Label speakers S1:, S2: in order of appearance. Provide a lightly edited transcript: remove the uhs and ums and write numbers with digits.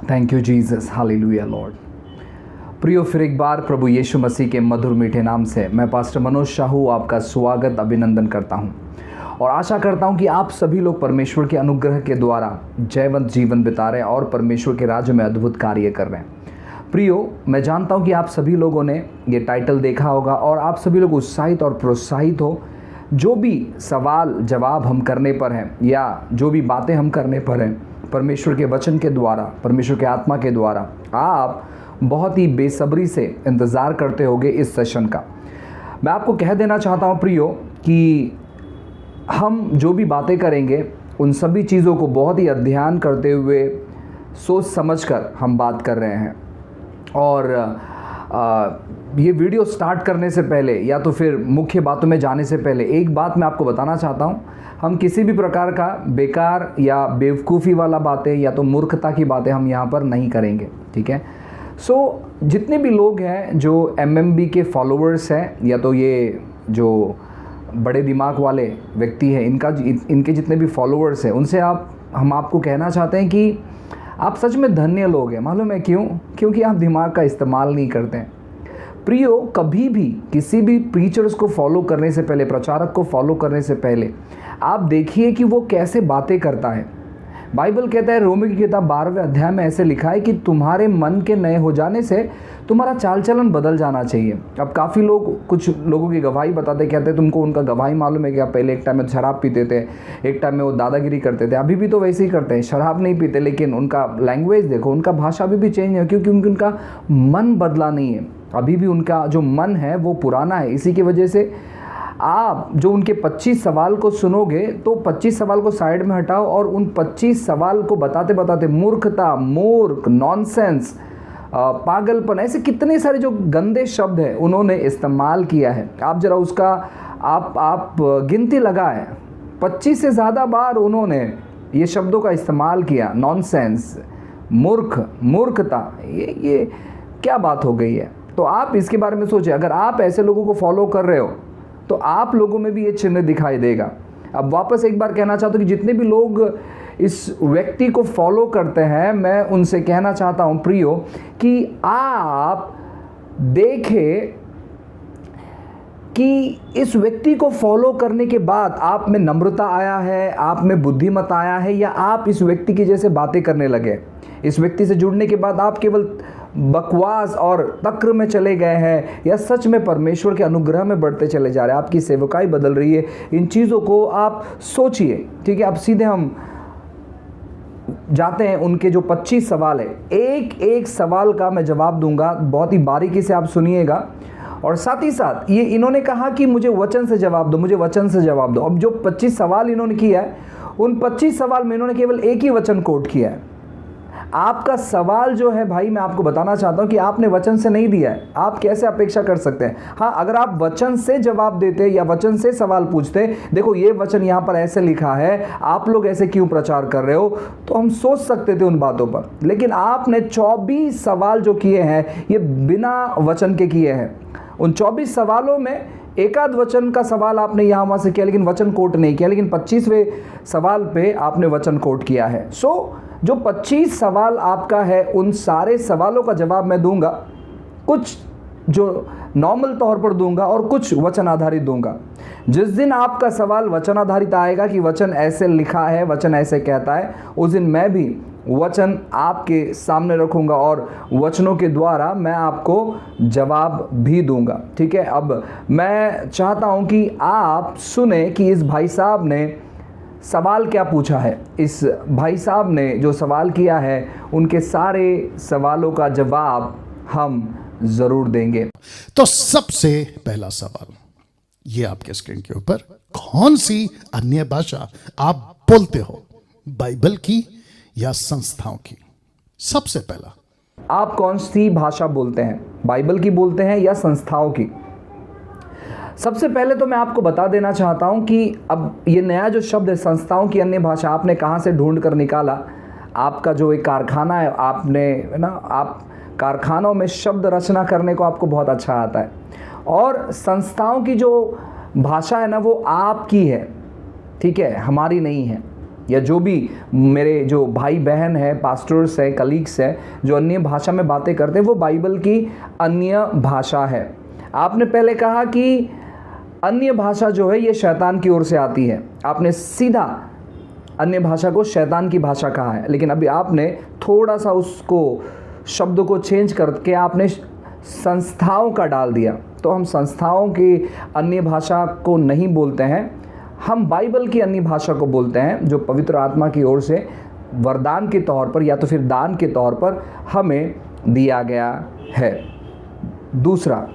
S1: Thank you Jesus, hallelujah Lord. प्रियो, फिर एक बार प्रभु यीशु मसीह के मधुर मीठे नाम से मैं पास्टर मनोज शाहू आपका स्वागत अभिनंदन करता हूं और आशा करता हूं कि आप सभी लोग परमेश्वर के अनुग्रह के द्वारा जयवंत जीवन बिता रहे हैं और परमेश्वर के राज्य में अद्भुत कार्य कर रहे हैं। प्रियो, मैं जानता हूं कि आप सभी लोगों ने ये टाइटल देखा होगा और आप सभी लोग उत्साहित और प्रोत्साहित हो। जो भी सवाल जवाब हम करने पर हैं या जो भी बातें हम करने पर हैं परमेश्वर के वचन के द्वारा, परमेश्वर के आत्मा के द्वारा, आप बहुत ही बेसब्री से इंतज़ार करते होंगे इस सेशन का। मैं आपको कह देना चाहता हूं प्रियो कि हम जो भी बातें करेंगे उन सभी चीज़ों को बहुत ही अध्ययन करते हुए सोच समझकर हम बात कर रहे हैं। और ये वीडियो स्टार्ट करने से पहले या तो फिर मुख्य बातों में जाने से पहले एक बात मैं आपको बताना चाहता हूँ। हम किसी भी प्रकार का बेकार या बेवकूफ़ी वाला बातें या तो मूर्खता की बातें हम यहाँ पर नहीं करेंगे, ठीक है। जितने भी लोग हैं जो MMB के फॉलोअर्स हैं या तो ये जो बड़े दिमाग वाले व्यक्ति हैं, इनके जितने भी फॉलोअर्स हैं उनसे हम आपको कहना चाहते हैं कि आप सच में धन्य लोग हैं। मालूम है क्यों? क्योंकि आप दिमाग का इस्तेमाल नहीं करते हैं। प्रियो, कभी भी किसी भी प्रीचर्स को फॉलो करने से पहले, प्रचारक को फॉलो करने से पहले आप देखिए कि वो कैसे बातें करता है। बाइबल कहता है, रोमी की किताब 12वें अध्याय में ऐसे लिखा है कि तुम्हारे मन के नए हो जाने से तुम्हारा चाल चलन बदल जाना चाहिए। अब काफ़ी लोग, कुछ लोगों की गवाही बताते, कहते तुमको उनका गवाही मालूम है कि आप पहले एक टाइम में शराब पीते थे, एक टाइम में वो दादागिरी करते थे, अभी भी तो वैसे ही करते हैं, शराब नहीं पीते, लेकिन उनका लैंग्वेज देखो, उनका भाषा अभी भी चेंज है क्योंकि उनका मन बदला नहीं है। अभी भी उनका जो मन है वो पुराना है। इसी की वजह से आप जो उनके 25 सवाल को सुनोगे तो 25 सवाल को साइड में हटाओ और उन 25 सवाल को बताते बताते मूर्खता, मूर्ख, नॉनसेंस, पागलपन, ऐसे कितने सारे जो गंदे शब्द हैं उन्होंने इस्तेमाल किया है। आप जरा उसका आप गिनती लगाएं, 25 से ज़्यादा बार उन्होंने ये शब्दों का इस्तेमाल किया। नॉनसेंस, मूर्ख, मूर्खता, ये क्या बात हो गई है? तो आप इसके बारे में सोचें। अगर आप ऐसे लोगों को फॉलो कर रहे हो तो आप लोगों में भी ये चिन्ह दिखाई देगा। अब वापस एक बार कहना चाहता हूँ कि जितने भी लोग इस व्यक्ति को फॉलो करते हैं, मैं उनसे कहना चाहता हूँ प्रियो कि आप देखें कि इस व्यक्ति को फॉलो करने के बाद आप में नम्रता आया है, आप में बुद्धिमत आया है, या आप इस व्यक्ति की जैसे बातें करने लगे। इस व्यक्ति से जुड़ने के बाद आप केवल बकवास और तक्र में चले गए हैं या सच में परमेश्वर के अनुग्रह में बढ़ते चले जा रहे हैं, आपकी सेवकाई बदल रही है। इन चीज़ों को आप सोचिए, ठीक है। अब सीधे हम जाते हैं, उनके जो 25 सवाल है, एक एक सवाल का मैं जवाब दूंगा, बहुत ही बारीकी से आप सुनिएगा। और साथ ही साथ ये इन्होंने कहा कि मुझे वचन से जवाब दो, मुझे वचन से जवाब दो। अब जो 25 सवाल इन्होंने किया है, उन 25 सवाल में इन्होंने केवल एक ही वचन कोट किया है। आपका सवाल जो है भाई, मैं आपको बताना चाहता हूं कि आपने वचन से नहीं दिया है, आप कैसे अपेक्षा कर सकते हैं? हाँ, अगर आप वचन से जवाब देते या वचन से सवाल पूछते, देखो ये वचन यहाँ पर ऐसे लिखा है, आप लोग ऐसे क्यों प्रचार कर रहे हो, तो हम सोच सकते थे उन बातों पर। लेकिन आपने 24 सवाल जो किए हैं ये बिना वचन के किए हैं। उन 24 सवालों में एकाध वचन का सवाल आपने यहाँ वहाँ से किया, लेकिन वचन कोट नहीं किया। लेकिन 25वें सवाल पे आपने वचन कोट किया है। जो 25 सवाल आपका है, उन सारे सवालों का जवाब मैं दूंगा। कुछ जो नॉर्मल तौर पर दूंगा और कुछ वचन आधारित दूंगा। जिस दिन आपका सवाल वचन आधारित आएगा कि वचन ऐसे लिखा है, वचन ऐसे कहता है, उस दिन मैं भी वचन आपके सामने रखूंगा और वचनों के द्वारा मैं आपको जवाब भी दूंगा, ठीक है। अब मैं चाहता हूं कि आप सुने कि इस भाई साहब ने सवाल क्या पूछा है। इस भाई साहब ने जो सवाल किया है, उनके सारे सवालों का जवाब हम जरूर देंगे।
S2: तो सबसे पहला सवाल ये आपके स्क्रीन के ऊपर, कौन सी अन्य भाषा आप बोलते हो, बाइबल की या संस्थाओं की? सबसे पहला,
S1: आप कौन सी भाषा बोलते हैं, बाइबल की बोलते हैं या संस्थाओं की? सबसे पहले तो मैं आपको बता देना चाहता हूं कि अब ये नया जो शब्द है संस्थाओं की अन्य भाषा, आपने कहां से ढूंढ कर निकाला? आपका जो एक कारखाना है, आपने ना, आप कारखानों में शब्द रचना करने को आपको बहुत अच्छा आता है। और संस्थाओं की जो भाषा है ना, वो आपकी है, ठीक है, हमारी नहीं है। या जो भी मेरे जो भाई बहन है, पास्टर्स है, कलीग्स है, जो अन्य भाषा में बातें करते हैं, वो बाइबल की अन्य भाषा है। आपने पहले कहा कि अन्य भाषा जो है ये शैतान की ओर से आती है। आपने सीधा अन्य भाषा को शैतान की भाषा कहा है, लेकिन अभी आपने थोड़ा सा उसको शब्द को चेंज करके आपने संस्थाओं का डाल दिया। तो हम संस्थाओं की अन्य भाषा को नहीं बोलते हैं, हम बाइबल की अन्य भाषा को बोलते हैं, जो पवित्र आत्मा की ओर से वरदान के तौर पर या तो फिर दान के तौर पर हमें दिया गया है। दूसरा,